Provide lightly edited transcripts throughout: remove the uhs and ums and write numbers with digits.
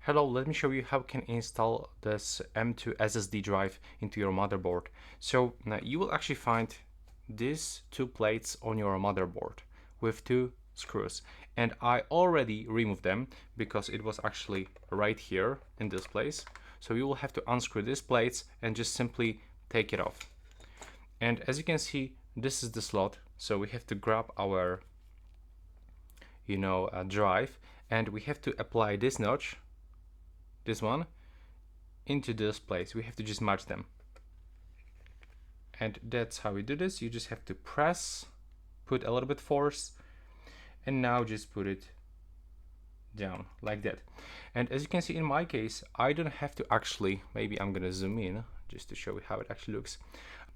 Hello, let me show you how you can install this M2 SSD drive into your motherboard. So now you will actually find these two plates on your motherboard with two screws, and I already removed them because it was actually right here in this place. So you will have to unscrew these plates and just simply take it off. And as you can see, this is the slot, so we have to grab our drive, and we have to apply this notch, this one, into this place. We have to just match them, and that's how we do this. You just have to press, put a little bit force, and now just put it down like that. And as you can see in my case, I don't have to actually, maybe I'm gonna zoom in just to show you how it actually looks.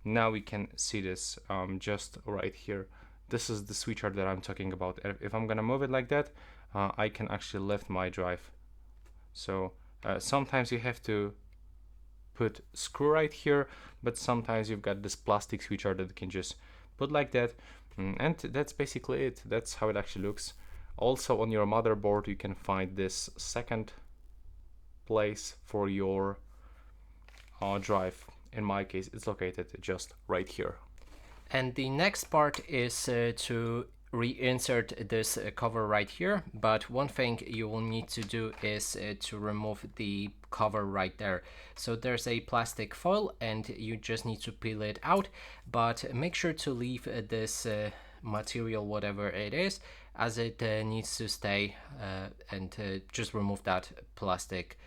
Now we can see this just right here. This is the switcher that I'm talking about. If I'm gonna move it like that, I can actually lift my drive. So sometimes you have to put screw right here, but sometimes you've got this plastic switcher that you can just put like that. And that's basically it. That's how it actually looks. Also on your motherboard you can find this second place for your drive. In my case it's located just right here. And the next part is to reinsert this cover right here, but one thing you will need to do is to remove the cover right there. So there's a plastic foil and you just need to peel it out, but make sure to leave this material, whatever it is, as it needs to stay, and just remove that plastic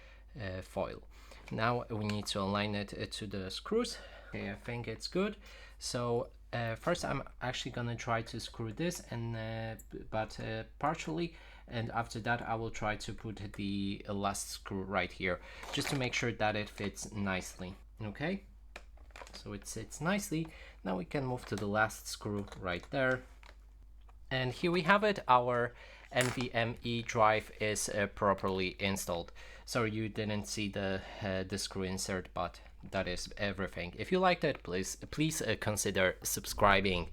foil. Now we need to align it to the screws. Okay, I think it's good. So first I'm actually gonna try to screw this, and but partially, and after that I will try to put the last screw right here just to make sure that it fits nicely. Okay, so it sits nicely. Now we can move to the last screw right there, and here we have it. Our NVMe drive is properly installed. So you didn't see the screw insert, but that is everything. If you liked it, please consider subscribing.